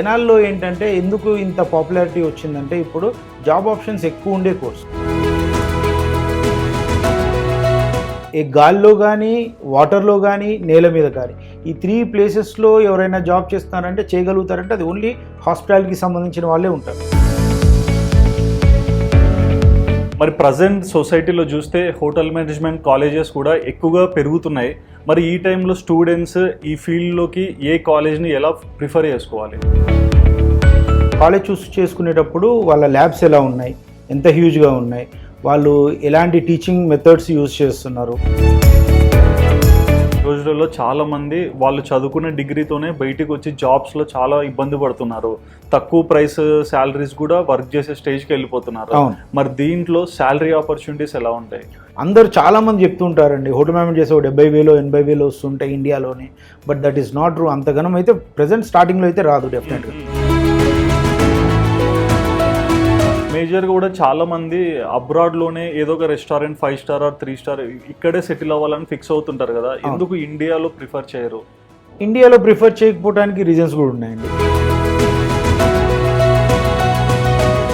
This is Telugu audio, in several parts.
జనాల్లో ఏంటంటే ఎందుకు ఇంత పాపులారిటీ వచ్చిందంటే ఇప్పుడు జాబ్ ఆప్షన్స్ ఎక్కువ ఉండే కోర్స్. ఈ గాల్లో కానీ, వాటర్లో కానీ, నేల మీద కానీ ఈ 3 ప్లేసెస్లో ఎవరైనా జాబ్ చేస్తున్నారంటే చేయగలుగుతారంటే అది ఓన్లీ హాస్పిటాలిటీకి సంబంధించిన వాళ్ళే ఉంటారు. మరి ప్రజెంట్ సొసైటీలో చూస్తే హోటల్ మేనేజ్మెంట్ కాలేజెస్ కూడా ఎక్కువగా పెరుగుతున్నాయి. మరి ఈ టైంలో స్టూడెంట్స్ ఈ ఫీల్డ్లోకి ఏ కాలేజ్ని ఎలా ప్రిఫర్ చేసుకోవాలి? కాలేజ్ చూస్ చేసుకునేటప్పుడు వాళ్ళ ల్యాబ్స్ ఎలా ఉన్నాయి, ఎంత హ్యూజ్గా ఉన్నాయి, వాళ్ళు ఎలాంటి టీచింగ్ మెథడ్స్ యూజ్ చేస్తున్నారు. రోజులలో చాలామంది వాళ్ళు చదువుకునే డిగ్రీతోనే బయటికి వచ్చి జాబ్స్లో చాలా ఇబ్బంది పడుతున్నారు. తక్కువ ప్రైస్ శాలరీస్ కూడా వర్క్ చేసే స్టేజ్కి వెళ్ళిపోతున్నారు. మరి దీంట్లో శాలరీ ఆపర్చునిటీస్ ఎలా ఉంటాయి? అందరూ చాలామంది చెప్తూ ఉంటారండి హోటల్ మేనేజ్మెంట్ చేసే 70,000 80,000 వస్తుంటాయి ఇండియాలోనే. But that is not true. అంతగానం అయితే ప్రజెంట్ స్టార్టింగ్లో అయితే రాదు డెఫినెట్గా. మేజర్గా కూడా చాలామంది అబ్రాడ్లోనే ఏదో ఒక రెస్టారెంట్ 5 స్టార్ ఆర్ 3 స్టార్ ఇక్కడే సెటిల్ అవ్వాలని ఫిక్స్ అవుతుంటారు కదా, ఎందుకు ఇండియాలో ప్రిఫర్ చేయరు? ఇండియాలో ప్రిఫర్ చేయకపోవడానికి రీజన్స్ కూడా ఉన్నాయండి.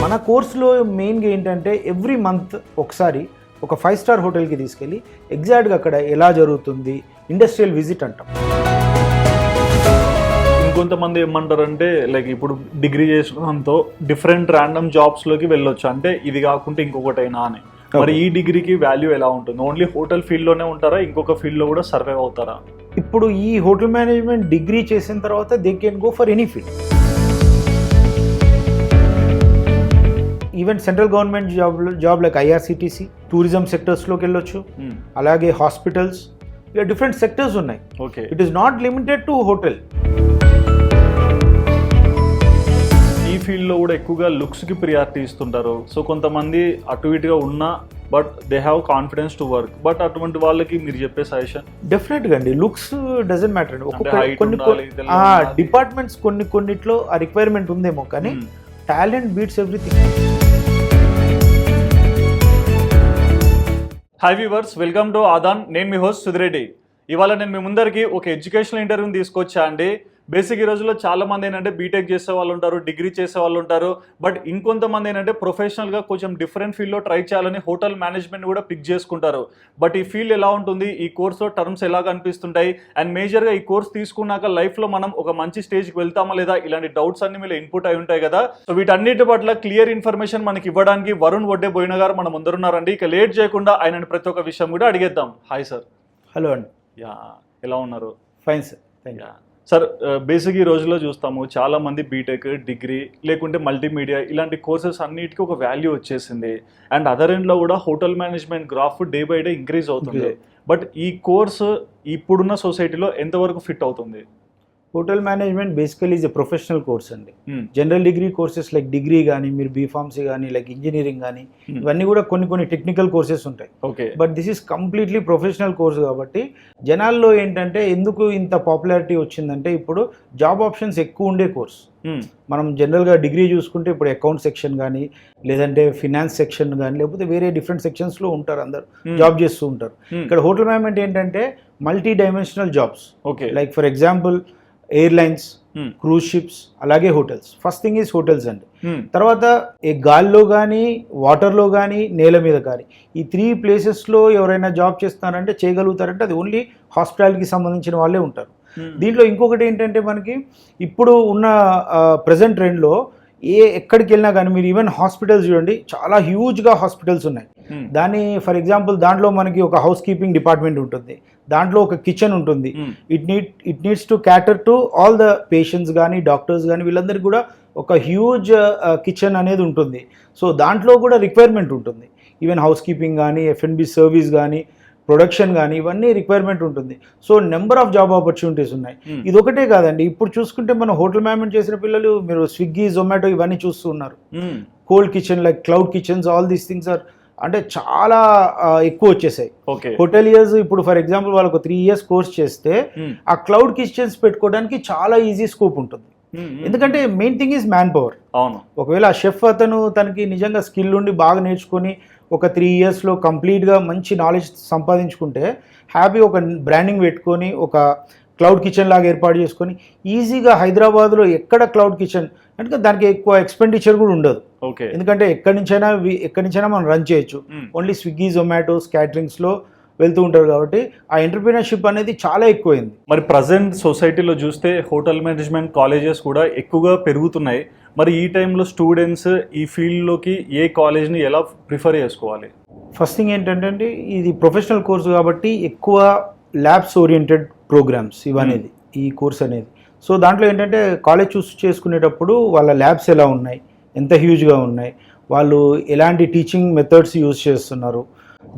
మన కోర్సులో మెయిన్గా ఏంటంటే ఎవ్రీ మంత్ ఒకసారి ఒక 5 స్టార్ హోటల్కి తీసుకెళ్ళి ఎగ్జాక్ట్గా అక్కడ ఎలా జరుగుతుంది ఇండస్ట్రియల్ విజిట్ అంటాం. ఇంకొంతమంది ఏమంటారంటే లైక్ ఇప్పుడు డిగ్రీ చేసుకోవడంతో డిఫరెంట్ ర్యాండమ్ జాబ్స్లోకి వెళ్ళొచ్చు, అంటే ఇది కాకుండా ఇంకొకటైనా అని. మరి ఈ డిగ్రీకి వాల్యూ ఎలా ఉంటుంది? ఓన్లీ హోటల్ ఫీల్డ్లోనే ఉంటారా, ఇంకొక ఫీల్డ్లో కూడా సర్వైవ్ అవుతారా? ఇప్పుడు ఈ హోటల్ మేనేజ్మెంట్ డిగ్రీ చేసిన తర్వాత they can go for any field. Even central government job like IRCTC, tourism సెక్టర్స్లోకి వెళ్ళొచ్చు, అలాగే హాస్పిటల్స్, ఇలా డిఫరెంట్ సెక్టర్స్ ఉన్నాయి. Okay, it is not limited to hotel. ఈ ఫీల్డ్లో కూడా ఎక్కువగా లుక్స్కి ప్రియారిటీ ఇస్తుంటారు. సో కొంతమంది అటు ఇటుగా ఉన్నా but they have confidence to work. But అటువంటి వాళ్ళకి మీరు చెప్పే సజెషన్? డెఫినెట్గా అండి, లుక్స్ డజంట్ మ్యాటర్ అండి. కొన్ని డిపార్ట్మెంట్స్ కొన్నిట్లో ఆ రిక్వైర్మెంట్ ఉందేమో, కానీ talent beats everything. Hi viewers, welcome to Aadhan. నేను మీ హోస్ట్ సుధిరెడ్డి. ఇవాళ నేను మీ ముందరికి ఒక ఎడ్యుకేషనల్ ఇంటర్వ్యూని తీసుకొచ్చా అండి. బేసిక్ ఈ రోజుల్లో చాలామంది ఏంటంటే బీటెక్ చేసే వాళ్ళు ఉంటారు, డిగ్రీ చేసే వాళ్ళు ఉంటారు. బట్ ఇంకొంతమంది ఏంటంటే ప్రొఫెషనల్గా కొంచెం డిఫరెంట్ ఫీల్డ్లో ట్రై చేయాలని హోటల్ మేనేజ్మెంట్ కూడా పిక్ చేసుకుంటారు. బట్ ఈ ఫీల్డ్ ఎలా ఉంటుంది, ఈ కోర్స్లో టర్మ్స్ ఎలా కనిపిస్తుంటాయి, అండ్ మేజర్గా ఈ కోర్స్ తీసుకున్నాక లైఫ్లో మనం ఒక మంచి స్టేజ్కి వెళ్తామా లేదా, ఇలాంటి డౌట్స్ అన్ని మీరు ఇన్పుట్ అయి ఉంటాయి కదా. సో వీటన్నిటి పట్ల క్లియర్ ఇన్ఫర్మేషన్ మనకి ఇవ్వడానికి వరుణ్ వడ్డే బోయిన గారు మన ముందరున్నారండి. ఇక లేట్ చేయకుండా ఆయనని ప్రతి ఒక్క విషయం కూడా అడిగేద్దాం. Hi sir. హలో అండి. యా, ఎలా ఉన్నారు? Fine sir, thank you. Sir, basic ఈ రోజుల్లో చూస్తాము చాలామంది బీటెక్, డిగ్రీ లేకుంటే మల్టీమీడియా ఇలాంటి కోర్సెస్ అన్నిటికీ ఒక వాల్యూ వచ్చేసింది. అండ్ అదర్ ఎండ్లో కూడా hotel management graph day by day increase అవుతుంది. బట్ ఈ కోర్సు ఇప్పుడున్న సొసైటీలో ఎంతవరకు ఫిట్ అవుతుంది? Hotel management basically is a professional course అండి. General degree courses like degree కానీ, మీరు బీఫార్మసీ కానీ, లైక్ ఇంజనీరింగ్ కానీ, ఇవన్నీ కూడా కొన్ని టెక్నికల్ కోర్సెస్ ఉంటాయి. Okay, but this is completely professional course కాబట్టి జనాల్లో ఏంటంటే ఎందుకు ఇంత పాపులారిటీ వచ్చిందంటే ఇప్పుడు జాబ్ ఆప్షన్స్ ఎక్కువ ఉండే కోర్స్. మనం జనరల్గా డిగ్రీ చూసుకుంటే ఇప్పుడు అకౌంట్ సెక్షన్ కానీ, లేదంటే ఫినాన్స్ సెక్షన్ కానీ, లేకపోతే వేరే డిఫరెంట్ సెక్షన్స్లో ఉంటారు, అందరు జాబ్ చేస్తూ ఉంటారు. ఇక్కడ హోటల్ మేనేజ్మెంట్ ఏంటంటే multi dimensional jobs. Okay, like for example airlines, cruise ships, అలాగే hotels. First thing is hotels అండి. తర్వాత ఈ గాల్లో కానీ, వాటర్లో కానీ, నేల మీద కానీ ఈ 3 ప్లేసెస్లో ఎవరైనా జాబ్ చేస్తున్నారంటే చేయగలుగుతారంటే అది ఓన్లీ హాస్పిటాలిటీకి సంబంధించిన వాళ్ళే ఉంటారు. దీంట్లో ఇంకొకటి ఏంటంటే మనకి ఇప్పుడు ఉన్న ప్రజెంట్ ట్రెండ్లో ఎక్కడికి వెళ్ళినా కానీ మీరు ఈవెన్ హాస్పిటల్స్ చూడండి, చాలా హ్యూజ్గా హాస్పిటల్స్ ఉన్నాయి. ఫర్ ఎగ్జాంపుల్ దాంట్లో మనకి ఒక హౌస్ కీపింగ్ డిపార్ట్మెంట్ ఉంటుంది, దాంట్లో ఒక కిచెన్ ఉంటుంది. It needs to క్యాటర్ to all the patients కానీ, డాక్టర్స్ కానీ, వీళ్ళందరికీ కూడా ఒక హ్యూజ్ కిచెన్ అనేది ఉంటుంది. సో దాంట్లో కూడా రిక్వైర్మెంట్ ఉంటుంది. ఈవెన్ హౌస్ కీపింగ్ కానీ, F&B సర్వీస్ కానీ, ప్రొడక్షన్ కానీ, ఇవన్నీ రిక్వైర్మెంట్ ఉంటుంది. So number of job opportunities ఉన్నాయి. ఇది ఒకటే కాదండి, ఇప్పుడు చూసుకుంటే మనం హోటల్ మేనేజ్మెంట్ చేసిన పిల్లలు మీరు స్విగ్గీ, జొమాటో ఇవన్నీ చూస్తూ ఉన్నారు. Cold kitchen like cloud kitchens, all these things are అంటే చాలా ఎక్కువ వచ్చేసాయి. హోటలియర్స్ ఇప్పుడు ఫర్ ఎగ్జాంపుల్ వాళ్ళకు 3 years కోర్స్ చేస్తే ఆ క్లౌడ్ కిచెన్స్ పెట్టుకోవడానికి చాలా ఈజీ స్కోప్ ఉంటుంది. ఎందుకంటే main thing is man power. అవును, ఒకవేళ ఆ షెఫ్ అతను తనకి నిజంగా స్కిల్ ఉండి బాగా నేర్చుకొని ఒక 3 yearsలో కంప్లీట్గా మంచి నాలెడ్జ్ సంపాదించుకుంటే హ్యాపీ ఒక బ్రాండింగ్ పెట్టుకొని ఒక క్లౌడ్ కిచెన్ లాగా ఏర్పాటు చేసుకొని ఈజీగా హైదరాబాద్లో ఎక్కడ క్లౌడ్ కిచెన్ అంటే దానికి ఎక్కువ ఎక్స్పెండిచర్ కూడా ఉండదు. ఓకే. ఎందుకంటే ఎక్కడి నుంచైనా మనం రన్ చేయొచ్చు. ఓన్లీ స్విగ్గీ, జొమాటోస్, క్యాటరింగ్స్లో వెళ్తూ ఉంటారు కాబట్టి ఆ ఎంటర్ప్రీనర్షిప్ అనేది చాలా ఎక్కువైంది. మరి ప్రజెంట్ సొసైటీలో చూస్తే హోటల్ మేనేజ్మెంట్ కాలేజెస్ కూడా ఎక్కువగా పెరుగుతున్నాయి. మరి ఈ టైంలో స్టూడెంట్స్ ఈ ఫీల్డ్లోకి ఏ కాలేజ్ని ఎలా ప్రిఫర్ చేసుకోవాలి? ఫస్ట్ థింగ్ ఏంటంటే ఇది ప్రొఫెషనల్ కోర్సు కాబట్టి ఎక్కువ ల్యాబ్స్ ఓరియంటెడ్ ప్రోగ్రామ్స్ ఇవనేది ఈ కోర్స్ అనేది. సో దాంట్లో ఏంటంటే కాలేజ్ చూస్ చేసుకునేటప్పుడు వాళ్ళ ల్యాబ్స్ ఎలా ఉన్నాయి, ఎంత హ్యూజ్గా ఉన్నాయి, వాళ్ళు ఎలాంటి టీచింగ్ మెథడ్స్ యూజ్ చేస్తున్నారు.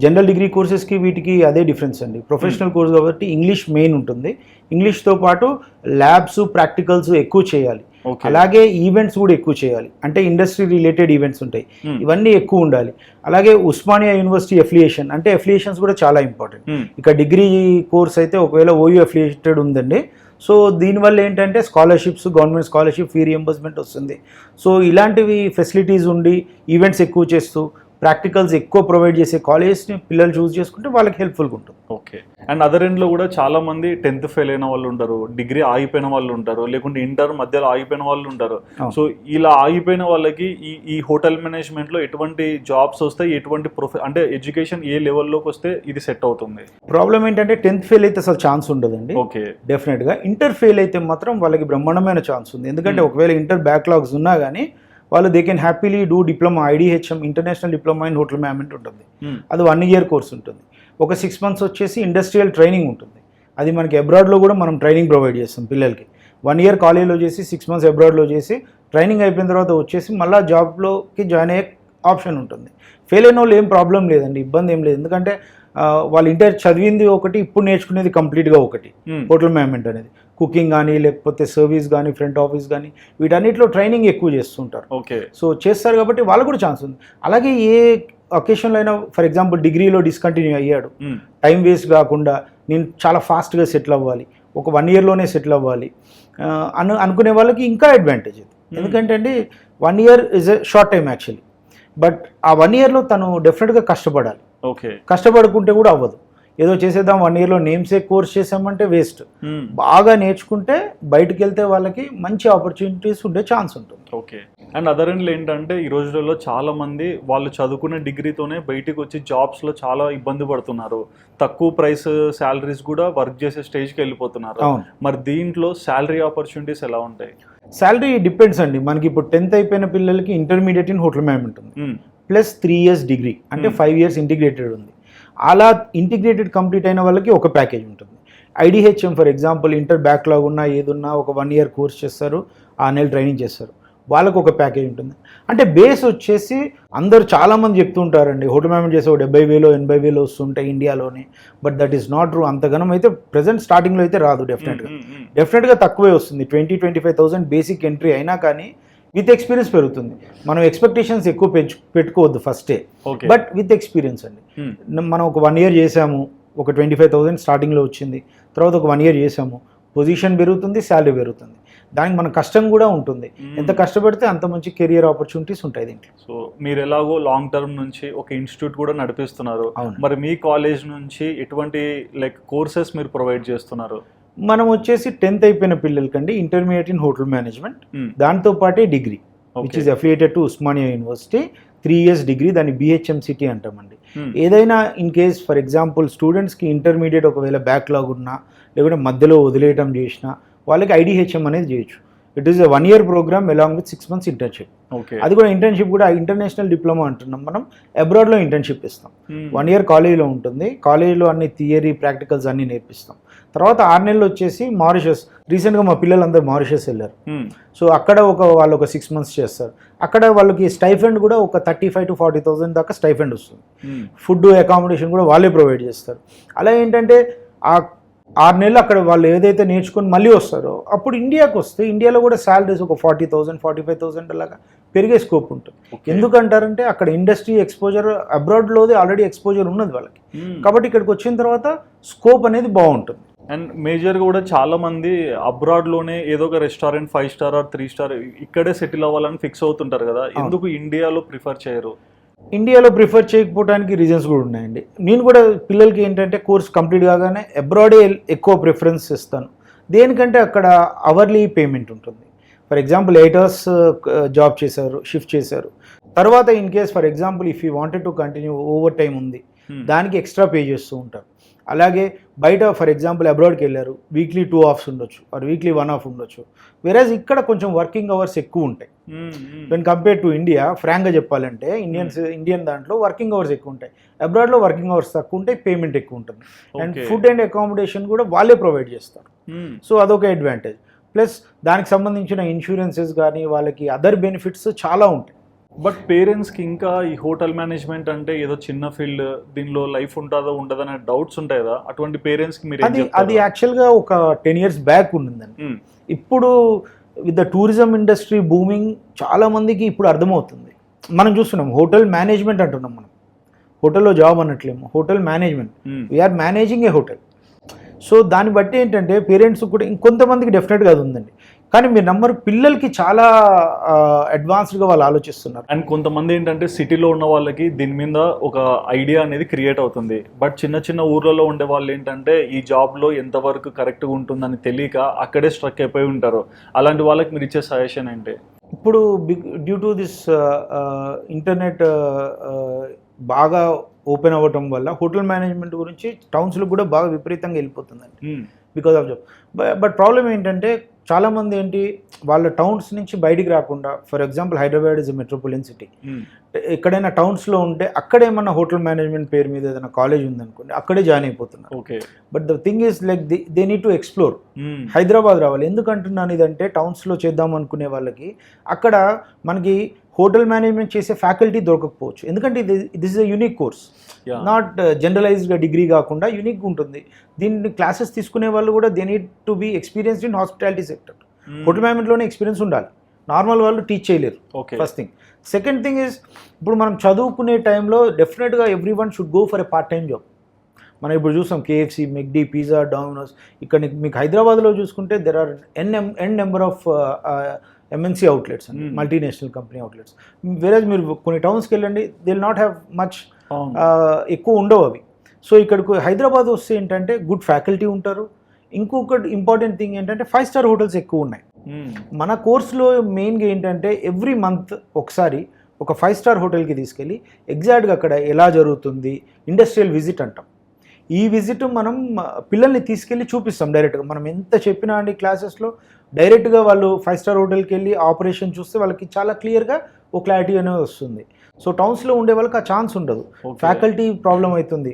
జనరల్ డిగ్రీ కోర్సెస్కి వీటికి అదే డిఫరెన్స్ అండి. ప్రొఫెషనల్ కోర్స్ కాబట్టి ఇంగ్లీష్ మెయిన్ ఉంటుంది. ఇంగ్లీష్తో పాటు ల్యాబ్స్, ప్రాక్టికల్స్ ఎక్కువ చేయాలి. అలాగే ఈవెంట్స్ కూడా ఎక్కువ చేయాలి. అంటే ఇండస్ట్రీ రిలేటెడ్ ఈవెంట్స్ ఉంటాయి, ఇవన్నీ ఎక్కువ ఉండాలి. అలాగే ఉస్మానియా యూనివర్సిటీ ఎఫిలియేషన్ అంటే ఎఫిలియేషన్స్ కూడా చాలా ఇంపార్టెంట్. ఇక డిగ్రీ కోర్స్ అయితే ఒకవేళ ఓయూ ఎఫిలియేటెడ్ ఉందండి. సో దీనివల్ల ఏంటంటే scholarships, government scholarship, fee reimbursement వస్తుంది. సో ఇలాంటివి ఫెసిలిటీస్ ఉండి ఈవెంట్స్ ఎక్కువ చేస్తూ ప్రాక్టికల్స్ ఎక్కువ ప్రొవైడ్ చేసే కాలేజెస్ని పిల్లలు చూస్ చేసుకుంటే వాళ్ళకి హెల్ప్ఫుల్గా ఉంటుంది. ఓకే. అండ్ అదర్ ఎండ్లో కూడా చాలా మంది 10th ఫెయిల్ అయిన వాళ్ళు ఉంటారు, డిగ్రీ ఆగిపోయిన వాళ్ళు ఉంటారు, లేకుంటే ఇంటర్ మధ్యలో ఆగిపోయిన వాళ్ళు ఉంటారు. సో ఇలా ఆగిపోయిన వాళ్ళకి ఈ హోటల్ మేనేజ్మెంట్లో ఎటువంటి జాబ్స్ వస్తాయి, ఎటువంటి అంటే ఎడ్యుకేషన్ ఏ లెవెల్లోకి వస్తే ఇది సెట్ అవుతుంది? ప్రాబ్లం ఏంటంటే 10th ఫెయిల్ అయితే అసలు ఛాన్స్ ఉండదండి. ఓకే. డెఫినెట్గా ఇంటర్ ఫెయిల్ అయితే మాత్రం వాళ్ళకి బ్రహ్మాండమైన ఛాన్స్ ఉంది. ఎందుకంటే ఒకవేళ ఇంటర్ బ్యాక్లాగ్స్ ఉన్నా కానీ వాళ్ళు they can happily do diploma, IDHM international diploma in hotel management ఉంటుంది. అది 1 year కోర్స్ ఉంటుంది. ఒక 6 months వచ్చేసి ఇండస్ట్రియల్ ట్రైనింగ్ ఉంటుంది. అది మనకి అబ్రాడ్లో కూడా మనం ట్రైనింగ్ ప్రొవైడ్ చేస్తాం పిల్లలకి. 1 year కాలేజ్లో చేసి 6 months అబ్రాడ్లో చేసి ట్రైనింగ్ అయిపోయిన తర్వాత వచ్చేసి మళ్ళీ జాబ్లోకి జాయిన్ అయ్యే ఆప్షన్ ఉంటుంది. ఫెయిల్ అయిన వాళ్ళు ఏం ప్రాబ్లం లేదండి, ఇబ్బంది ఏం లేదు. ఎందుకంటే వాళ్ళు ఇంటర్ చదివింది ఒకటి, ఇప్పుడు నేర్చుకునేది కంప్లీట్గా ఒకటి. హోటల్ మేనేజ్మెంట్ అనేది కుకింగ్ కానీ, లేకపోతే సర్వీస్ కానీ, ఫ్రంట్ ఆఫీస్ కానీ, వీటన్నిటిలో ట్రైనింగ్ ఎక్కువ చేస్తుంటారు. ఓకే. సో చేస్తారు కాబట్టి వాళ్ళకు కూడా ఛాన్స్ ఉంది. అలాగే ఏ ఒకేషన్లో అయినా ఫర్ ఎగ్జాంపుల్ డిగ్రీలో డిస్కంటిన్యూ అయ్యాడు, టైం వేస్ట్ కాకుండా నేను చాలా ఫాస్ట్గా సెటిల్ అవ్వాలి, ఒక 1 yearలోనే సెటిల్ అవ్వాలి అనుకునే వాళ్ళకి ఇంకా అడ్వాంటేజ్ ఇది. ఎందుకంటే అండి 1 year is a short time actually. But ఆ 1 yearలో తను డెఫినెట్గా కష్టపడాలి. ఓకే. కష్టపడుకుంటే కూడా అవ్వదు. ఏదో చేసేద్దాం 1 yearలో నేమ్సేక్ కోర్స్ చేసామంటే వేస్ట్. బాగా నేర్చుకుంటే బయటకు వెళ్తే వాళ్ళకి మంచి ఆపర్చునిటీస్ ఉండే ఛాన్స్ ఉంటుంది. ఓకే. అండ్ అదర్ ఎండ్లో ఏంటంటే ఈ రోజులలో చాలా మంది వాళ్ళు చదువుకునే డిగ్రీతోనే బయటికి వచ్చి జాబ్స్లో చాలా ఇబ్బంది పడుతున్నారు. తక్కువ ప్రైస్ శాలరీస్ కూడా వర్క్ చేసే స్టేజ్కి వెళ్ళిపోతున్నారు. మరి దీంట్లో శాలరీ ఆపర్చునిటీస్ ఎలా ఉంటాయి? శాలరీ డిపెండ్స్ అండి. మనకి ఇప్పుడు 10th అయిపోయిన పిల్లలకి ఇంటర్మీడియట్ ఇన్ హోటల్ మేనేజ్మెంట్ ఉంది, ప్లస్ 3 years డిగ్రీ అంటే 5 years ఇంటిగ్రేటెడ్ ఉంది. అలా ఇంటిగ్రేటెడ్ కంప్లీట్ అయిన వాళ్ళకి ఒక ప్యాకేజ్ ఉంటుంది. IDHM for example inter backlog ఉన్నా ఏదున్నా ఒక 1 year కోర్స్ చేస్తారు, 6 నెలలు ట్రైనింగ్ చేస్తారు, వాళ్ళకు ఒక ప్యాకేజ్ ఉంటుంది. అంటే బేస్ వచ్చేసి అందరు చాలామంది చెప్తూ ఉంటారండి హోటల్ మేనేజ్మెంట్ చేసే 70,000 80,000 వస్తుంటాయి ఇండియాలోనే. But that is not true. అంతగానం అయితే ప్రజెంట్ స్టార్టింగ్లో అయితే రాదు. డెఫినెట్గా తక్కువే వస్తుంది. 20,000-25,000 బేసిక్ ఎంట్రీ అయినా కానీ విత్ ఎక్స్పీరియన్స్ పెరుగుతుంది. మనం ఎక్స్పెక్టేషన్స్ ఎక్కువ పెట్టుకోవద్దు ఫస్టే, బట్ విత్ ఎక్స్పీరియన్స్ అండి. మనం ఒక 1 year చేసాము, ఒక 25,000 స్టార్టింగ్లో వచ్చింది, తర్వాత ఒక 1 year చేసాము, పొజిషన్ పెరుగుతుంది, శాలరీ పెరుగుతుంది. దానికి మన కష్టం కూడా ఉంటుంది. ఎంత కష్టపడితే అంత మంచి కెరియర్ ఆపర్చునిటీస్ ఉంటాయి దీంట్లో. సో మీరు ఎలాగో లాంగ్ టర్మ్ నుంచి ఒక ఇన్స్టిట్యూట్ కూడా నడిపిస్తున్నారు. మరి మీ కాలేజ్ నుంచి ఎటువంటి కోర్సెస్ మీరు ప్రొవైడ్ చేస్తున్నారు? మనం వచ్చేసి 10th అయిపోయిన పిల్లలకండి ఇంటర్మీడియట్ ఇన్ హోటల్ మేనేజ్మెంట్, దాంతో పాటే degree which is affiliated to Osmania university 3 years degree, దాన్ని BHMCT అంటామండి. ఏదైనా ఇన్ కేస్ ఫర్ ఎగ్జాంపుల్ స్టూడెంట్స్కి ఇంటర్మీడియట్ ఒకవేళ బ్యాక్లాగ్ ఉన్నా లేకుంటే మధ్యలో వదిలేయటం చేసినా వాళ్ళకి IDHM అనేది చేయొచ్చు. It is a 1 year programme along with 6 months internship. అది కూడా ఇంటర్న్షిప్ కూడా ఇంటర్నేషనల్ డిప్లొమా అంటున్నాం మనం, అబ్రాడ్లో ఇంటర్న్షిప్ ఇస్తాం. 1 year కాలేజీలో ఉంటుంది, కాలేజీలో అన్ని థియరీ ప్రాక్టికల్స్ అన్నీ నేర్పిస్తాం. తర్వాత 6 నెలలు వచ్చేసి మారిషస్, రీసెంట్గా మా పిల్లలందరూ మారిషస్ వెళ్ళారు. సో అక్కడ వాళ్ళు ఒక 6 months చేస్తారు. అక్కడ వాళ్ళకి స్టైఫండ్ కూడా ఒక 35,000 to 40,000 దాకా స్టైఫండ్ వస్తుంది. ఫుడ్ అకామిడేషన్ కూడా వాళ్ళే ప్రొవైడ్ చేస్తారు. అలా ఏంటంటే ఆ 6 నెలలు అక్కడ వాళ్ళు ఏదైతే నేర్చుకొని మళ్ళీ వస్తారో అప్పుడు ఇండియాకి వస్తే ఇండియాలో కూడా శాలరీస్ ఒక 40,000 45,000 అలాగా పెరిగే స్కోప్ ఉంటుంది. ఎందుకంటారంటే అక్కడ ఇండస్ట్రీ ఎక్స్పోజర్ అబ్రాడ్లోది ఆల్రెడీ ఎక్స్పోజర్ ఉన్నది వాళ్ళకి, కాబట్టి ఇక్కడికి వచ్చిన తర్వాత స్కోప్ అనేది బాగుంటుంది. అండ్ మేజర్గా కూడా చాలా మంది అబ్రాడ్లోనే ఏదో ఒక రెస్టారెంట్ 5 star or 3 star ఇక్కడే సెటిల్ అవ్వాలని ఫిక్స్ అవుతుంటారు కదా, ఎందుకు ఇండియాలో ప్రిఫర్ చేయరు? ఇండియాలో ప్రిఫర్ చేయకపోవడానికి రీజన్స్ కూడా ఉన్నాయండి. నేను కూడా పిల్లలకి ఏంటంటే కోర్స్ కంప్లీట్ కాగానే అబ్రాడే ఎక్కువ ప్రిఫరెన్స్ ఇస్తాను. దేనికంటే అక్కడ అవర్లీ పేమెంట్ ఉంటుంది. ఫర్ ఎగ్జాంపుల్ 8 hours జాబ్ చేశారు, షిఫ్ట్ చేశారు, తర్వాత in case for example if you wanted to continue over time ఉంది, దానికి ఎక్స్ట్రా పే చేస్తూ ఉంటారు. అలాగే బయట ఫర్ ఎగ్జాంపుల్ అబ్రాడ్కి వెళ్ళారు, వీక్లీ 2 hours ఉండొచ్చు, ఆర్ వీక్లీ 1 hour ఉండొచ్చు. వెరాజ్ ఇక్కడ కొంచెం వర్కింగ్ అవర్స్ ఎక్కువ ఉంటాయి వెన్ కంపేర్ టు ఇండియా. ఫ్రాంక్గా చెప్పాలంటే ఇండియన్ దాంట్లో వర్కింగ్ అవర్స్ ఎక్కువ ఉంటాయి, అబ్రాడ్లో వర్కింగ్ అవర్స్ తక్కువ ఉంటాయి, పేమెంట్ ఎక్కువ ఉంటుంది, అండ్ ఫుడ్ అండ్ అకామిడేషన్ కూడా వాళ్ళే ప్రొవైడ్ చేస్తారు. సో అదొక అడ్వాంటేజ్. ప్లస్ దానికి సంబంధించిన ఇన్సూరెన్సెస్ కానీ వాళ్ళకి అదర్ బెనిఫిట్స్ చాలా ఉంటాయి. బట్ పేరెంట్స్కి ఇంకా ఈ హోటల్ మేనేజ్మెంట్ అంటే ఏదో చిన్న ఫీల్డ్, దీనిలో లైఫ్ ఉంటుందో ఉండదో అనే డౌట్స్ ఉంటాయి కదా, అటువంటి పేరెంట్స్కి మీరు అది యాక్చువల్గా ఒక 10 years బ్యాక్ ఉండిందండి. ఇప్పుడు with the tourism industry booming చాలా మందికి ఇప్పుడు అర్థమవుతుంది. మనం చూస్తున్నాం హోటల్ మేనేజ్మెంట్ అంటున్నాం, మనం హోటల్లో జాబ్ అనట్లేము, hotel management, we are managing a hotel. So దాన్ని బట్టి ఏంటంటే పేరెంట్స్ కూడా ఇంకొంతమందికి డెఫినెట్గా అది ఉందండి, కానీ మీరు నంబర్ పిల్లలకి చాలా అడ్వాన్స్డ్గా వాళ్ళు ఆలోచిస్తున్నారు. అండ్ కొంతమంది ఏంటంటే సిటీలో ఉన్న వాళ్ళకి దీని మీద ఒక ఐడియా అనేది క్రియేట్ అవుతుంది, బట్ చిన్న చిన్న ఊర్లలో ఉండే వాళ్ళు ఏంటంటే ఈ జాబ్లో ఎంతవరకు కరెక్ట్గా ఉంటుందని తెలియక అక్కడే స్ట్రక్ అయిపోయి ఉంటారు. అలాంటి వాళ్ళకి మీరు ఇచ్చే సజెషన్ ఏంటి? ఇప్పుడు డ్యూ టు దిస్ ఇంటర్నెట్ బాగా ఓపెన్ అవ్వటం వల్ల హోటల్ మేనేజ్మెంట్ గురించి టౌన్స్లో కూడా బాగా విపరీతంగా వెళ్ళిపోతుందండి because of job. But problem ఏంటంటే చాలామంది ఏంటి వాళ్ళ టౌన్స్ నుంచి బయటికి రాకుండా, for example Hyderabad is a metropolitan city, ఎక్కడైనా టౌన్స్లో ఉంటే అక్కడ ఏమన్నా హోటల్ మేనేజ్మెంట్ పేరు మీద ఏదైనా కాలేజ్ ఉందనుకోండి అక్కడే జాయిన్ అయిపోతున్నారు. Okay, but the thing is like they need to explore. Hyderabad రావాలి. ఎందుకంటున్నాను ఇదంటే టౌన్స్లో చేద్దాం అనుకునే వాళ్ళకి అక్కడ మనకి హోటల్ మేనేజ్మెంట్ చేసే ఫ్యాకల్టీ దొరకకపోవచ్చు, ఎందుకంటే this is a unique course, not జనరలైజ్డ్గా డిగ్రీ కాకుండా యూనిక్గా ఉంటుంది. దీన్ని క్లాసెస్ తీసుకునే వాళ్ళు కూడా they need to be experienced in hospitality sector. Hotel మేనేజ్మెంట్లోనే ఎక్స్పీరియన్స్ ఉండాలి, నార్మల్ వాళ్ళు టీచ్ చేయలేరు. First thing. Second thing is ఇప్పుడు మనం చదువుకునే టైంలో డెఫినెట్గా every one should go for a part time job. మనం ఇప్పుడు చూసాం కేఎఫ్సి, మెక్డీ, పిజ్జా, డామినోస్. ఇక్కడ మీకు హైదరాబాద్లో చూసుకుంటే there are N number of MNC outlets అండి, మల్టీనేషనల్ కంపెనీ అవుట్లెట్స్. వేరేజ్ మీరు కొన్ని టౌన్స్కి వెళ్ళండి, they will not have much, ఎక్కువ ఉండవు అవి. సో ఇక్కడికి హైదరాబాద్ వస్తే ఏంటంటే గుడ్ ఫ్యాకల్టీ ఉంటారు. ఇంకొకటి ఇంపార్టెంట్ థింగ్ ఏంటంటే 5-star హోటల్స్ ఎక్కువ ఉన్నాయి. మన కోర్సులో మెయిన్గా ఏంటంటే ఎవ్రీ మంత్ ఒకసారి ఒక 5-star హోటల్కి తీసుకెళ్ళి ఎగ్జాక్ట్గా అక్కడ ఎలా జరుగుతుంది, ఇండస్ట్రియల్ విజిట్ అంటాం. ఈ విజిట్ మనం పిల్లల్ని తీసుకెళ్ళి చూపిస్తాం డైరెక్ట్గా. మనం ఎంత చెప్పినా అండి క్లాసెస్లో డైరెక్ట్గా వాళ్ళు 5-star హోటల్కి వెళ్ళి ఆపరేషన్ చూస్తే వాళ్ళకి చాలా క్లియర్గా ఓ క్లారిటీ అనేది వస్తుంది. సో టౌన్స్లో ఉండే వాళ్ళకి ఆ ఛాన్స్ ఉండదు, ఫ్యాకల్టీ ప్రాబ్లం అవుతుంది,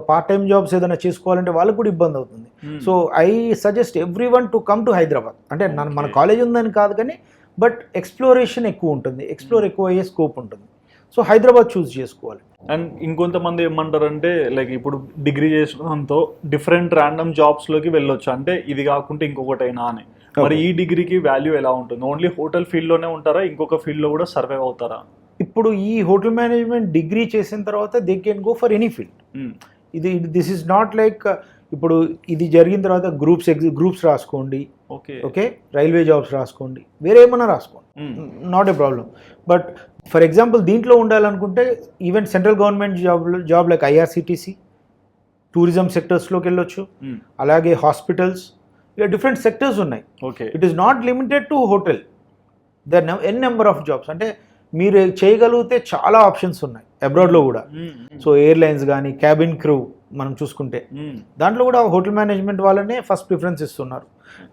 పార్ట్ టైం జాబ్స్ ఏదైనా చేసుకోవాలంటే వాళ్ళకి కూడా ఇబ్బంది అవుతుంది. So I suggest every one to come to Hyderabad. అంటే మన కాలేజ్ ఉందని కాదు కానీ బట్ ఎక్స్ప్లోరేషన్ ఎక్కువ ఉంటుంది, ఎక్స్ప్లోర్ ఎక్కువ అయ్యే స్కోప్ ఉంటుంది. సో హైదరాబాద్ చూస్ చేసుకోవాలి. అండ్ ఇంకొంతమంది ఏమంటారంటే లైక్ ఇప్పుడు డిగ్రీ చేసుకోవడంతో డిఫరెంట్ ర్యాండమ్ జాబ్స్లోకి వెళ్ళొచ్చు, అంటే ఇది కాకుండా ఇంకొకటైనా అని. మరి ఈ డిగ్రీకి వాల్యూ ఎలా ఉంటుంది? ఓన్లీ హోటల్ ఫీల్డ్లోనే ఉంటారా, ఇంకొక ఫీల్డ్లో కూడా సర్వైవ్ అవుతారా? ఇప్పుడు ఈ హోటల్ మేనేజ్మెంట్ డిగ్రీ చేసిన తర్వాత they can go for any field. This is not like ఇప్పుడు ఇది జరిగిన తర్వాత గ్రూప్స్ రాసుకోండి, ఓకే రైల్వే జాబ్స్ రాసుకోండి, వేరే ఏమన్నా రాసుకోండి, not a problem. But for example దీంట్లో ఉండాలనుకుంటే even central government job like IRCTC, tourism సెక్టర్స్లోకి వెళ్ళొచ్చు, అలాగే హాస్పిటల్స్, ఇలా డిఫరెంట్ సెక్టర్స్ ఉన్నాయి. It is not limited to hotel, there n number of jobs. అంటే మీరు చేయగలిగితే చాలా ఆప్షన్స్ ఉన్నాయి అబ్రాడ్లో కూడా. సో ఎయిర్లైన్స్ కానీ, క్యాబిన్ క్రూ మనం చూసుకుంటే దాంట్లో కూడా హోటల్ మేనేజ్మెంట్ వాళ్ళనే ఫస్ట్ ప్రిఫరెన్స్ ఇస్తున్నారు.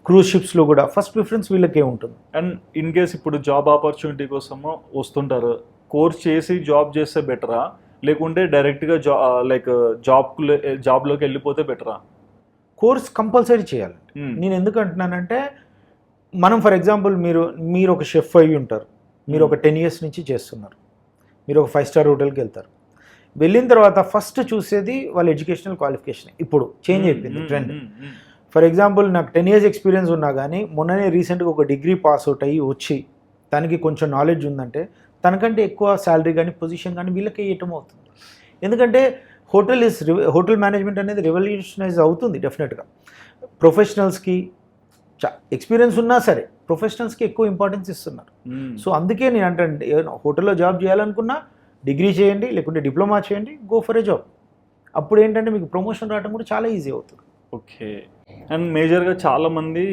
క్రూజ్ షిప్స్లో కూడా ఫస్ట్ ప్రిఫరెన్స్ వీళ్ళకే ఉంటుంది. అండ్ ఇన్ కేస్ ఇప్పుడు జాబ్ ఆపర్చునిటీ కోసము వస్తుంటారు, కోర్స్ చేసి జాబ్ చేస్తే బెటరా, లేకుంటే డైరెక్ట్గా జాబ్లోకి వెళ్ళిపోతే బెటరా? కోర్స్ కంపల్సరీ చేయాలి. నేను ఎందుకు అంటున్నానంటే మనం ఫర్ ఎగ్జాంపుల్ మీరు ఒక షెఫ్ అయ్యి ఉంటారు, మీరు ఒక 10 years నుంచి చేస్తున్నారు, మీరు ఒక 5-star హోటల్కి వెళ్తారు. వెళ్ళిన తర్వాత ఫస్ట్ చూసేది వాళ్ళ ఎడ్యుకేషనల్ క్వాలిఫికేషన్. ఇప్పుడు చేంజ్ అయిపోయింది ట్రెండ్. ఫర్ ఎగ్జాంపుల్ నాకు 10 years ఎక్స్పీరియన్స్ ఉన్నా కానీ మొన్ననే రీసెంట్గా ఒక డిగ్రీ పాస్ అవుట్ అయ్యి వచ్చి తనకి కొంచెం నాలెడ్జ్ ఉందంటే తనకంటే ఎక్కువ శాలరీ కానీ పొజిషన్ కానీ వీళ్ళకి ఇవ్వటం అవుతుంది. ఎందుకంటే హోటల్ మేనేజ్మెంట్ అనేది రెవల్యూషనైజ్ అవుతుంది డెఫినెట్గా. ప్రొఫెషనల్స్కి ఎక్స్పీరియన్స్ ఉన్నా సరే ప్రొఫెషనల్స్కి ఎక్కువ ఇంపార్టెన్స్ ఇస్తున్నారు. సో అందుకే నేను అంటే హోటల్లో జాబ్ చేయాలనుకున్నా డిగ్రీ చేయండి, లేకుంటే డిప్లొమా చేయండి, గో ఫర్ ఏ జాబ్. అప్పుడు ఏంటంటే మీకు ప్రమోషన్ రావడం కూడా చాలా ఈజీ అవుతుంది. ఓకే. అండ్ మేజర్గా చాలా మంది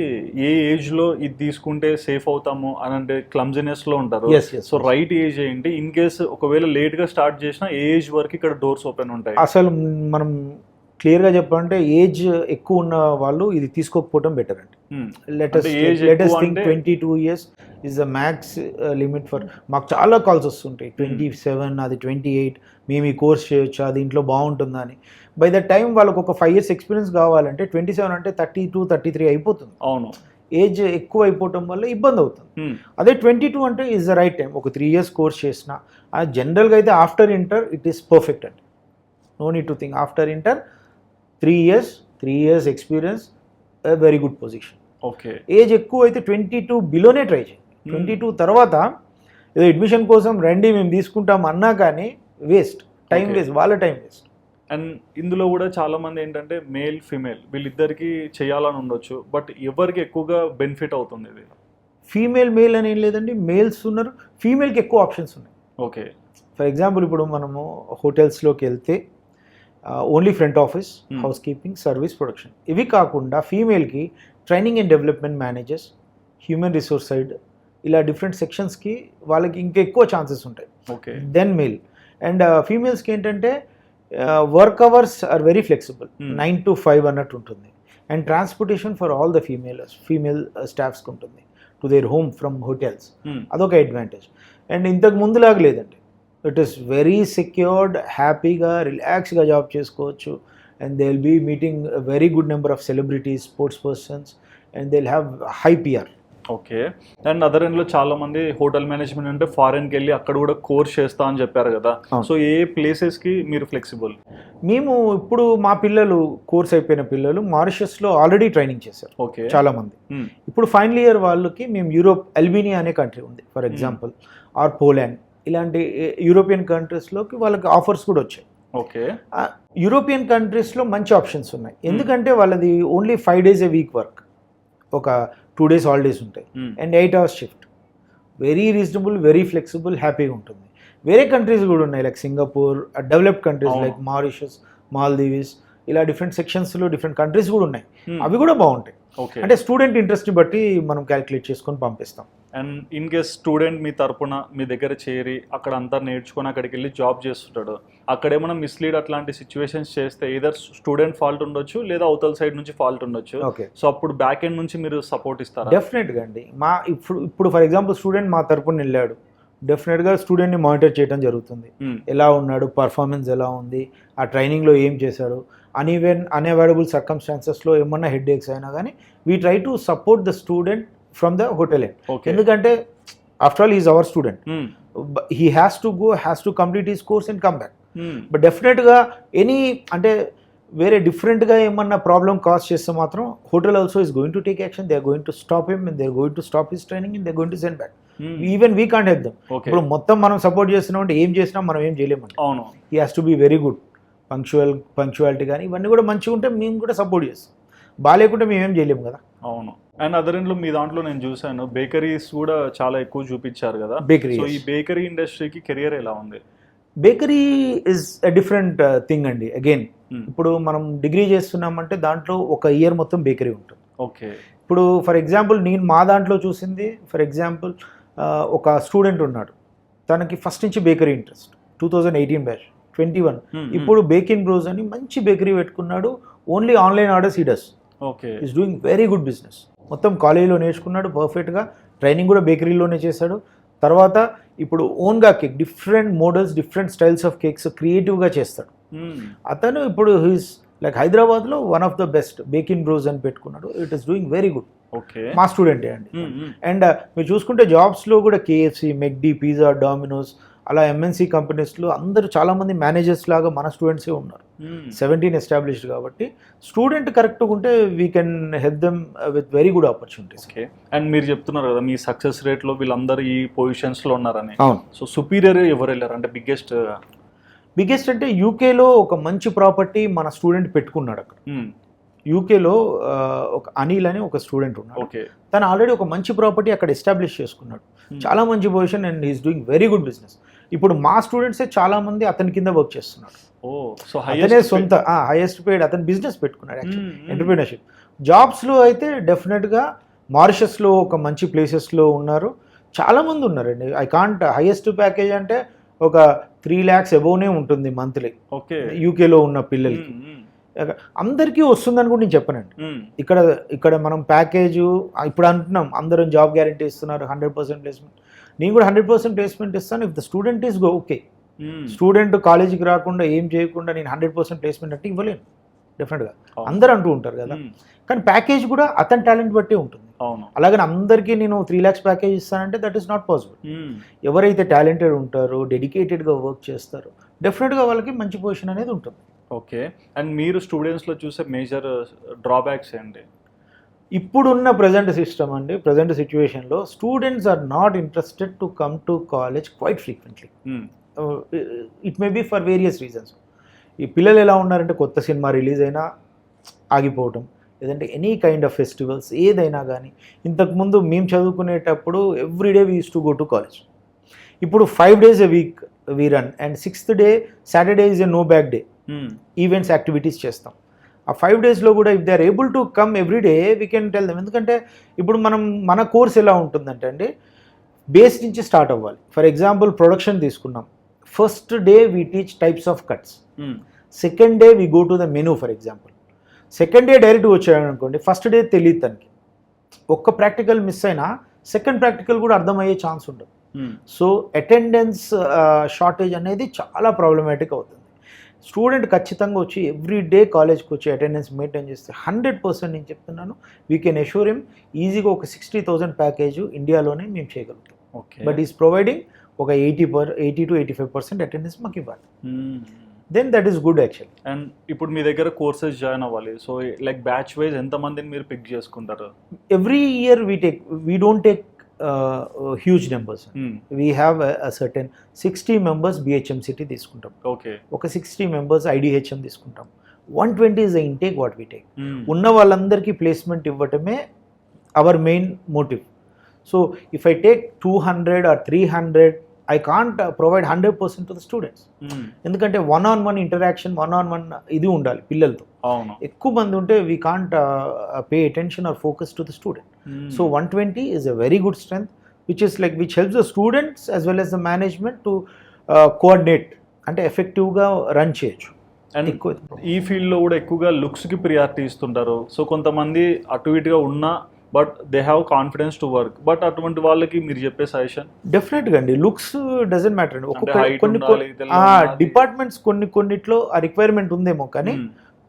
ఏ ఏజ్ లో ఇది తీసుకుంటే సేఫ్ అవుతాము అని అంటే క్లమ్జినెస్ లో ఉంటారు. Yes, yes, so right age ఏంటి, ఇన్ కేస్ ఒకవేళ లేట్ గా స్టార్ట్ చేసినా ఏ ఏజ్ వరకు ఇక్కడ డోర్స్ ఓపెన్ ఉంటాయి? అసలు మనం క్లియర్గా చెప్పాలంటే ఏజ్ ఎక్కువ ఉన్న వాళ్ళు ఇది తీసుకోకపోవడం బెటర్ అండి. అంటే age లెటెస్ట్ ఎక్కువ థింక్ అంటే- 22 years is the max limit for. మాకు చాలా కాల్స్ వస్తుంటాయి 27, అది 28, మేము ఈ కోర్స్ చేయొచ్చా, దీంట్లో బాగుంటుందా అని. బై ద టైం వాళ్ళకు ఒక 5 years ఎక్స్పీరియన్స్ కావాలంటే 27 అంటే 32, 33 అయిపోతుంది. అవును. ఏజ్ ఎక్కువ అయిపోవటం వల్ల ఇబ్బంది అవుతుంది. అదే 22 అంటే ఈజ్ ద రైట్ టైం. ఒక 3 years కోర్స్ చేసిన జనరల్గా అయితే after inter it is perfect అండి. No need to think. After inter 3 years experience, very good position. Okay. Age ఎక్కువ అయితే 22 బిలోనే ట్రై చేయండి. 22 తర్వాత ఏదో అడ్మిషన్ కోసం రండి మేము తీసుకుంటాం అన్నా కానీ వేస్ట్, టైం Okay. వేస్ట్, వాళ్ళ టైం వేస్ట్. అండ్ ఇందులో కూడా చాలా మంది ఏంటంటే మేల్ ఫీమేల్ వీళ్ళిద్దరికి చేయాలని ఉండొచ్చు, బట్ ఎవరికి ఎక్కువగా బెనిఫిట్ అవుతుంది ఇది? ఫీమేల్ మేల్ అని ఏం లేదండి, మేల్స్ ఉన్నారు, ఫీమేల్కి ఎక్కువ ఆప్షన్స్ ఉన్నాయి. ఓకే. ఫర్ ఎగ్జాంపుల్ ఇప్పుడు మనము హోటల్స్లోకి వెళ్తే only front office, house keeping, service, production. ఇవి కాకుండా ఫీమేల్కి training and development managers, human resource side, ఇలా డిఫరెంట్ సెక్షన్స్కి వాళ్ళకి ఇంకా ఎక్కువ ఛాన్సెస్ ఉంటాయి ఓకే. Then male. అండ్ ఫీమేల్స్కి ఏంటంటే work hours are very flexible, 9 to 5 అన్నట్టు ఉంటుంది. And transportation for all the female స్టాఫ్స్కి ఉంటుంది to their home from hotels. అదొక అడ్వాంటేజ్. అండ్ ఇంతకు ముందులాగా లేదండి, ఇట్ ఈస్ వెరీ సెక్యూర్డ్, హ్యాపీగా రిలాక్స్గా జాబ్ చేసుకోవచ్చు. And they will be meeting very good number of celebrities, sports persons, and they will have high PR. Okay. And other ఎండ్లో చాలా మంది హోటల్ మేనేజ్మెంట్ అంటే ఫారెన్కి వెళ్ళి అక్కడ కూడా కోర్స్ చేస్తా అని చెప్పారు కదా. సో ఏ ప్లేసెస్కి మీరు ఫ్లెక్సిబుల్? మేము ఇప్పుడు మా పిల్లలు కోర్స్ అయిపోయిన పిల్లలు మారిషస్లో ఆల్రెడీ ట్రైనింగ్ చేశారు ఓకే. చాలా మంది. ఇప్పుడు ఫైనల్ ఇయర్ వాళ్ళకి మేము యూరోప్, అల్బేనియా అనే కంట్రీ ఉంది ఫర్ ఎగ్జాంపుల్, ఆర్ పోలాండ్, ఇలాంటి యూరోపియన్ కంట్రీస్లోకి వాళ్ళకి ఆఫర్స్ కూడా వచ్చాయి. ఓకే. యూరోపియన్ కంట్రీస్లో మంచి ఆప్షన్స్ ఉన్నాయి, ఎందుకంటే వాళ్ళది only 5 days a week work, ఒక 2 days హాలిడేస్ ఉంటాయి, and 8 hours shift. Very reasonable, very flexible, హ్యాపీగా ఉంటుంది. వేరే కంట్రీస్ కూడా ఉన్నాయి like Singapore, developed countries like Mauritius, Maldives, ఇలా డిఫరెంట్ సెక్షన్స్లో డిఫరెంట్ కంట్రీస్ కూడా ఉన్నాయి, అవి కూడా బాగుంటాయి. ఓకే. అంటే స్టూడెంట్ ఇంట్రెస్ట్ని బట్టి మనం క్యాలిక్యులేట్ చేసుకొని పంపిస్తాం. అండ్ ఇన్ కేస్ స్టూడెంట్ మీ తరపున మీ దగ్గర చేరి అక్కడ అంతా నేర్చుకొని అక్కడికి వెళ్ళి జాబ్ చేస్తుంటాడు, అక్కడ ఏమైనా మిస్లీడ్ అట్లాంటి సిచ్యువేషన్స్ చేస్తే either స్టూడెంట్ ఫాల్ట్ ఉండొచ్చు లేదా అవతల సైడ్ నుంచి ఫాల్ట్ ఉండొచ్చు. ఓకే. సో అప్పుడు బ్యాక్ ఎండ్ నుంచి మీరు సపోర్ట్ ఇస్తారా? డెఫినెట్గా అండి. ఇప్పుడు ఫర్ ఎగ్జాంపుల్ స్టూడెంట్ మా తరపున వెళ్ళాడు, డెఫినెట్గా స్టూడెంట్ని మానిటర్ చేయడం జరుగుతుంది. ఎలా ఉన్నాడు, పర్ఫార్మెన్స్ ఎలా ఉంది, ఆ ట్రైనింగ్లో ఏం చేశాడు, అన్అవాయిడబుల్ సర్కమ్స్టాన్సెస్లో ఏమన్నా హెడ్ ఏక్స్ అయినా కానీ we try to support the student from the hotel end. Okay. ఎందుకంటే after all is our student, he has to complete his course and come back. But డెఫినెట్గా అంటే వేరే డిఫరెంట్గా ఏమన్నా ప్రాబ్లమ్ కాజ్ చేస్తే మాత్రం hotel also is going to take action. They are going to stop him and they are going to stop his training and they are going to send back. Even we can't help them. ఇప్పుడు మొత్తం మనం సపోర్ట్ చేస్తున్నాం అంటే ఏం చేసినా మనం ఏం చేయలేమండి. అవును. He has to be very good, punctuality కానీ ఇవన్నీ కూడా మంచిగా ఉంటే మేము కూడా సపోర్ట్ చేస్తాం, బాగాలేకుంటే మేమేం చేయలేము కదా. అవును. అండ్ అదర్ ఎండ్లో మీ దాంట్లో నేను చూసాను బేకరీస్ కూడా చాలా ఎక్కువ చూపించారు కదా. బేకరీ, సో ఈ బేకరీ ఇండస్ట్రీకి కెరియర్ ఎలా ఉంది? Bakery is a different thing అండి. అగైన్ ఇప్పుడు మనం డిగ్రీ చేస్తున్నామంటే దాంట్లో ఒక ఇయర్ మొత్తం బేకరీ ఉంటుంది. ఓకే. ఇప్పుడు ఫర్ ఎగ్జాంపుల్ నేను మా దాంట్లో చూసింది, ఫర్ ఎగ్జాంపుల్ ఒక స్టూడెంట్ ఉన్నాడు, తనకి ఫస్ట్ నుంచి బేకరీ ఇంట్రెస్ట్, 2018 బ్యాచ్, 21. ఇప్పుడు బేకింగ్ బ్రోస్ అని మంచి బేకరీ పెట్టుకున్నాడు. Only online orders he does. Okay. Is doing very good business. మొత్తం కాలేజీలో నేర్చుకున్నాడు పర్ఫెక్ట్గా, ట్రైనింగ్ కూడా బేకరీలోనే చేశాడు. తర్వాత ఇప్పుడు ఓన్గా cake, different models, different styles of cakes క్రియేటివ్గా చేస్తాడు. అతను ఇప్పుడు హీస్ లైక్ హైదరాబాద్లో one of the best baking bros అని పెట్టుకున్నాడు. It is doing very good. Okay. మా స్టూడెంటే అండి. అండ్ మీరు చూసుకుంటే జాబ్స్లో కూడా KFC, మెక్డీ, పిజ్జా, డామినోస్, అలా MNC కంపెనీస్లో అందరూ చాలామంది మేనేజర్స్ లాగా మన స్టూడెంట్సే ఉన్నారు. 17 ఎస్టాబ్లిష్డ్ కాబట్టి స్టూడెంట్ కరెక్ట్గా ఉంటే we can help them with very good opportunities. Okay. And మీరు చెప్తున్నారు కదా మీ సక్సెస్ రేట్లో వీళ్ళందరూ ఈ పొజిషన్స్లో ఉన్నారని. అవును. సో సుపీరియర్ ఎవరు వెళ్ళారు అంటే బిగ్గెస్ట్ అంటే యూకేలో ఒక మంచి ప్రాపర్టీ మన స్టూడెంట్ పెట్టుకున్నాడు అక్కడ. యూకేలో ఒక అనిల్ అని ఒక స్టూడెంట్ ఉన్నాడు. ఓకే. తను ఆల్రెడీ ఒక మంచి ప్రాపర్టీ అక్కడ ఎస్టాబ్లిష్ చేసుకున్నాడు, చాలా మంచి position, and is doing very good business. ఇప్పుడు మా స్టూడెంట్సే చాలా మంది అతని కింద వర్క్ చేస్తున్నారు. ఓ సో అతనే సొంత హైయెస్ట్ పేడ్ అతను బిజినెస్ పెట్టుకున్నాడు ఎంటర్ప్రీనర్షిప్. జాబ్స్లో అయితే డెఫినెట్గా మారిషస్లో ఒక మంచి ప్లేసెస్లో ఉన్నారు, చాలామంది ఉన్నారండి. ఐ కాంట్ హైయెస్ట్ ప్యాకేజ్ అంటే ఒక 3 lakhs అబోవ్నే ఉంటుంది మంత్లీ. ఓకే, యూకేలో ఉన్న పిల్లలకి అందరికీ వస్తుందని కూడా నేను చెప్పనండి. ఇక్కడ మనం ప్యాకేజు ఇప్పుడు అంటున్నాం అందరం జాబ్ గ్యారంటీ ఇస్తున్నారు, 100% ప్లేస్మెంట్. నేను కూడా 100% ప్లేస్మెంట్ ఇస్తాను if the student is okay. Student కాలేజీకి రాకుండా ఏం చేయకుండా నేను 100% ప్లేస్మెంట్ అంటే ఇవ్వలేను డెఫినెట్గా. అందరూ అంటూ ఉంటారు కదా, కానీ ప్యాకేజ్ కూడా అతని టాలెంట్ బట్టే ఉంటుంది. అలాగని అందరికీ నేను 3 lakhs ప్యాకేజ్ ఇస్తానంటే దట్ ఈస్ నాట్ పాసిబుల్. ఎవరైతే టాలెంటెడ్ ఉంటారో డెడికేటెడ్గా వర్క్ చేస్తారో డెఫినెట్గా వాళ్ళకి మంచి పొజిషన్ అనేది ఉంటుంది. ఓకే, అండ్ మీరు స్టూడెంట్స్లో చూసే మేజర్ డ్రాబ్యాక్స్ ఏంటి? ఇప్పుడున్న ప్రజెంట్ సిస్టమ్ అండి, ప్రజెంట్ సిచ్యువేషన్లో students are not interested to come to college quite frequently. It may be for various reasons. ఈ పిల్లలు ఎలా ఉన్నారంటే కొత్త సినిమా రిలీజ్ అయినా ఆగిపోవటం, లేదంటే ఎనీ కైండ్ ఆఫ్ ఫెస్టివల్స్ ఏదైనా కానీ. ఇంతకుముందు మేము చదువుకునేటప్పుడు everyday we use to go to college. ఇప్పుడు 5 days a week we run and 6th day Saturday is a no bag day. Events activities చేస్తాం. ఆ 5 daysలో కూడా if they are able to come every day we can tell them. ఎందుకంటే ఇప్పుడు మన కోర్స్ ఎలా ఉంటుందంటే అండి, బేస్ నుంచి స్టార్ట్ అవ్వాలి. ఫర్ ఎగ్జాంపుల్ ప్రొడక్షన్ తీసుకున్నాం, first day we teach types of cuts, second day we go to the menu. For example second day డైరెక్ట్గా వచ్చాడు అనుకోండి, ఫస్ట్ డే తెలియదు తనకి, ఒక్క ప్రాక్టికల్ మిస్ అయినా సెకండ్ ప్రాక్టికల్ కూడా అర్థమయ్యే ఛాన్స్ ఉండదు. సో అటెండెన్స్ షార్టేజ్ అనేది చాలా ప్రాబ్లమాటిక్ అవుతుంది. స్టూడెంట్ ఖచ్చితంగా వచ్చి ఎవ్రీ డే కాలేజ్కి వచ్చి అటెండెన్స్ మెయింటైన్ చేస్తే 100% నేను చెప్తున్నాను వీ కెన్ అష్యూర్ హిమ్ ఈజీగా ఒక 60,000 ప్యాకేజ్ ఇండియాలోనే మేము చేయగలుగుతాం. బట్ ఈస్ ప్రొవైడింగ్ ఒక 80 to 85% అటెండెన్స్ మాకు ఇవ్వాలి. Then that is good actually. And ఇప్పుడు మీ దగ్గర కోర్సెస్ జాయిన్ అవ్వాలి, సో లైక్ బ్యాచ్ వైజ్ ఎంతమందిని మీరు పిక్ చేసుకుంటారు? Every year we don't take huge numbers. We have a certain 60 members BHMCT తీసుకుంటాం, ఓకే, ఒక 60 members IDHM తీసుకుంటాం, 120 is the intake what we take. ఉన్న వాళ్ళందరికీ ప్లేస్మెంట్ ఇవ్వటమే our main motive. So if I take 200 or 300 I can't provide 100% to the students. ఎందుకంటే 1-on-1 ఇంటరాక్షన్, 1-on-1 ఇది ఉండాలి పిల్లలతో. ఎక్కువ మంది ఉంటే we can't pay attention or focus to the student. So 120 is a very good strength which helps the students as well as the management to coordinate అంటే ఎఫెక్టివ్గా రన్ చేయొచ్చు. అండ్ ఈ ఫీల్డ్లో కూడా ఎక్కువగా లుక్స్కి ప్రియారిటీ ఇస్తుంటారు. సో కొంతమంది అటు ఇటుగా ఉన్నా but they have confidence to work, but అటువంటి వాళ్ళకి మీరు చెప్పే సజెషన్? డెఫినెట్గా అండి, లుక్స్ డజంట్ మ్యాటర్ అండి. కొన్ని డిపార్ట్మెంట్స్ కొన్నిట్లో ఆ రిక్వైర్మెంట్ ఉందేమో, కానీ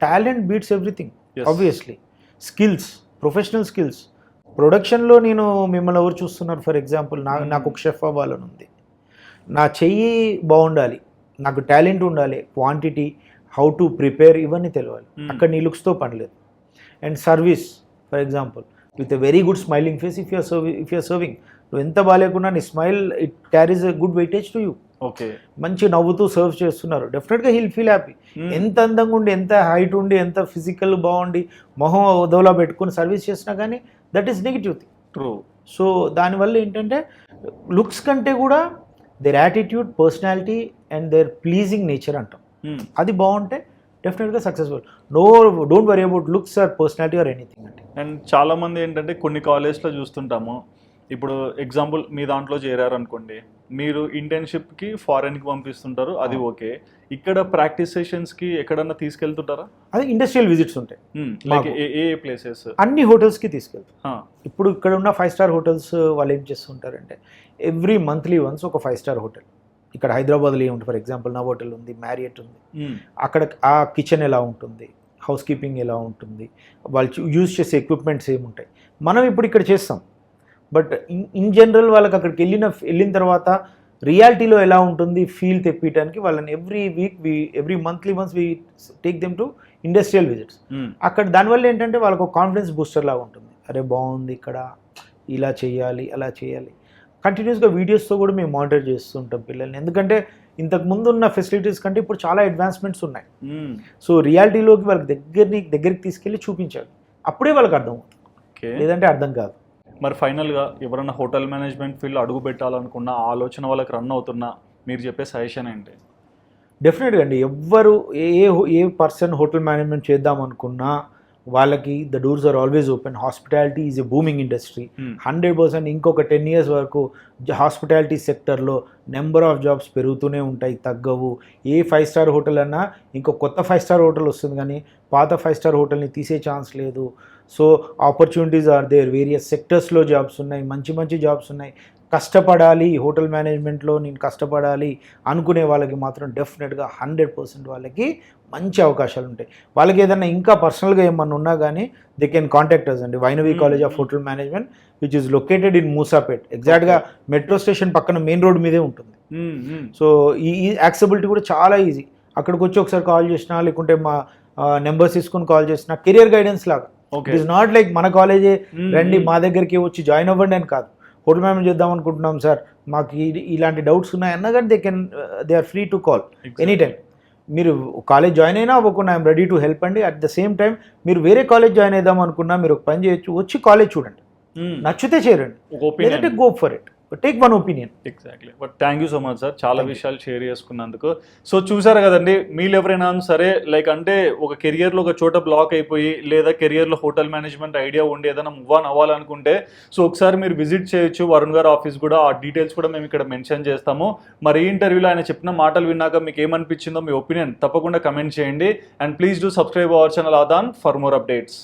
talent beats everything obviously. Skills, professional skills. ప్రొడక్షన్లో నేను మిమ్మల్ని ఎవరు చూస్తున్నారు? ఫర్ ఎగ్జాంపుల్ నాకు ఒక షెఫ్ అవ్వాలని ఉంది, నా చెయ్యి బాగుండాలి, నాకు టాలెంట్ ఉండాలి, క్వాంటిటీ, హౌ టు ప్రిపేర్ ఇవన్నీ తెలియాలి. అక్కడ నీ లుక్స్తో పని లేదు. And service for example with a very good smiling face if you're serving, నువ్వు ఎంత బాగాలేకున్నా నీ smile it carries a good weightage to you. Okay, మంచి నవ్వుతూ సర్వ్ చేస్తున్నారు, డెఫినెట్గా హీల్ ఫీల్ హ్యాపీ. ఎంత అందంగా ఉండి, ఎంత హైట్ ఉండి, ఎంత ఫిజికల్ బాగుండి, మొహం ఉదవలా పెట్టుకుని సర్వీస్ చేసినా కానీ that is negative thing. True. So దానివల్ల ఏంటంటే లుక్స్ కంటే కూడా their attitude, personality and their pleasing nature అంటాం, అది బాగుంటే డెఫినెట్గా successful. Don't worry about looks or personality or anything అంటే. అండ్ చాలామంది ఏంటంటే కొన్ని కాలేజ్లో చూస్తుంటాము, ఇప్పుడు ఎగ్జాంపుల్ మీ దాంట్లో చేరారు అనుకోండి, మీరు ఇంటర్న్షిప్కి ఫారెన్కి పంపిస్తుంటారు, అది ఓకే. ఇక్కడ ప్రాక్టీస్ సెషన్స్కి ఎక్కడన్నా తీసుకెళ్తుంటారా? అది ఇండస్ట్రియల్ విజిట్స్ ఉంటాయి. లైక్ ఏ ప్లేసెస్? అన్ని హోటల్స్కి తీసుకెళ్తాం. ఇప్పుడు ఇక్కడ ఉన్న 5-star హోటల్స్ వాళ్ళు ఏం చేస్తుంటారంటే ఎవ్రీ మంత్లీ వన్స్ ఒక 5-star హోటల్ ఇక్కడ హైదరాబాద్లో ఏముంటుంది, ఫర్ ఎగ్జాంపుల్ నా హోటల్ ఉంది, మ్యారియట్ ఉంది, అక్కడ ఆ కిచెన్ ఎలా ఉంటుంది, హౌస్ కీపింగ్ ఎలా ఉంటుంది, వాళ్ళు యూజ్ చేసే ఎక్విప్మెంట్స్ ఏముంటాయి, మనం ఇప్పుడు ఇక్కడ చేస్తాం. బట్ ఇన్ జనరల్ వాళ్ళకి అక్కడికి వెళ్ళిన తర్వాత రియాలిటీలో ఎలా ఉంటుంది ఫీల్ తెప్పించడానికి వాళ్ళని every monthly once we take them to industrial visits. అక్కడ దానివల్ల ఏంటంటే వాళ్ళకు ఒక కాన్ఫిడెన్స్ బూస్టర్ లాగా ఉంటుంది, అరే బాగుంది ఇక్కడ, ఇలా చేయాలి, అలా చేయాలి. కంటిన్యూస్గా వీడియోస్తో కూడా మేము మానిటర్ చేస్తుంటాం పిల్లల్ని, ఎందుకంటే ఇంతకు ముందు ఉన్న ఫెసిలిటీస్ కంటే ఇప్పుడు చాలా అడ్వాన్స్మెంట్స్ ఉన్నాయి. సో రియాలిటీలోకి వాళ్ళకి దగ్గరికి తీసుకెళ్ళి చూపించాలి, అప్పుడే వాళ్ళకి అర్థం అవుతుంది, లేదంటే అర్థం కాదు. మరి ఫైనల్గా ఎవరైనా హోటల్ మేనేజ్మెంట్ ఫీల్డ్ అడుగు పెట్టాలనుకున్న ఆలోచన వాళ్ళకి రన్ అవుతున్నా, మీరు చెప్పే సజెషన్ ఏంటి? డెఫినెట్గా అండి, ఎవ్వరు ఏ పర్సన్ హోటల్ మేనేజ్మెంట్ చేద్దాం అనుకున్నా వాళ్ళకి the doors are always open. Hospitality is a booming industry. 100% ఇంకొక 10 years వరకు హాస్పిటాలిటీ సెక్టర్లో నెంబర్ ఆఫ్ జాబ్స్ పెరుగుతూనే ఉంటాయి, తగ్గవు. ఏ 5-star హోటల్ అన్నా ఇంకో కొత్త 5-star హోటల్ వస్తుంది, కానీ పాత 5-star హోటల్ని తీసే ఛాన్స్ లేదు. So opportunities are there, various సెక్టర్స్లో జాబ్స్ ఉన్నాయి, మంచి మంచి జాబ్స్ ఉన్నాయి. కష్టపడాలి, హోటల్ మేనేజ్మెంట్లో నేను కష్టపడాలి అనుకునే వాళ్ళకి మాత్రం డెఫినెట్గా 100% వాళ్ళకి మంచి అవకాశాలు ఉంటాయి. వాళ్ళకి ఏదైనా ఇంకా పర్సనల్గా ఏమన్నా ఉన్నా కానీ దే కెన్ కాంటాక్ట్ అస్ అండి. Vainavi college of hotel management which is located in Moosapet, ఎగ్జాక్ట్గా మెట్రో స్టేషన్ పక్కన మెయిన్ రోడ్ మీదే ఉంటుంది. సో ఈ యాక్సెసిబిలిటీ కూడా చాలా ఈజీ. అక్కడికి వచ్చి ఒకసారి కాల్ చేసినా, లేకుంటే మా నెంబర్స్ తీసుకొని కాల్ చేసినా, కెరియర్ గైడెన్స్ లాగా. ఇట్ ఈస్ నాట్ లైక్ మన కాలేజే రండి మా దగ్గరికి వచ్చి జాయిన్ అవ్వండి అని కాదు. హోటల్ మేనేజ్ చేద్దాం అనుకుంటున్నాం సార్, మాకు ఇలాంటి డౌట్స్ ఉన్నాయి అన్నా కానీ they are free to call any time. మీరు కాలేజ్ జాయిన్ అయినా అవ్వకుండా ఐఎమ్ రెడీ టు హెల్ప్ అండి. అట్ ద సేమ్ టైం మీరు వేరే కాలేజ్ జాయిన్ అయిద్దాం అనుకున్నా మీరు ఒక పని చేయొచ్చు, వచ్చి కాలేజ్ చూడండి, నచ్చితే చేరండి, లేదంటే go for it, take one opinion. Exactly. But thank you so much sir, చాలా విషయాలు షేర్ చేసుకున్నందుకు. సో చూసారు కదండి, మీరు ఎవరైనా సరే లైక్ అంటే ఒక కెరియర్లో ఒక చోట బ్లాక్ అయిపోయి, లేదా కెరియర్లో హోటల్ మేనేజ్మెంట్ ఐడియా ఉండి ఏదైనా మూవ్ ఆన్ అవ్వాలనుకుంటే సో ఒకసారి మీరు విజిట్ చేయొచ్చు వరుణ్ గారు ఆఫీస్ కూడా. ఆ డీటెయిల్స్ కూడా మేము ఇక్కడ మెన్షన్ చేస్తాము. మరి ఈ ఇంటర్వ్యూలో ఆయన చెప్పిన మాటలు విన్నాక మీకు ఏమనిపించిందో మీ ఒపీనియన్ తప్పకుండా కమెంట్ చేయండి. And please do subscribe our channel Aadhan for more updates.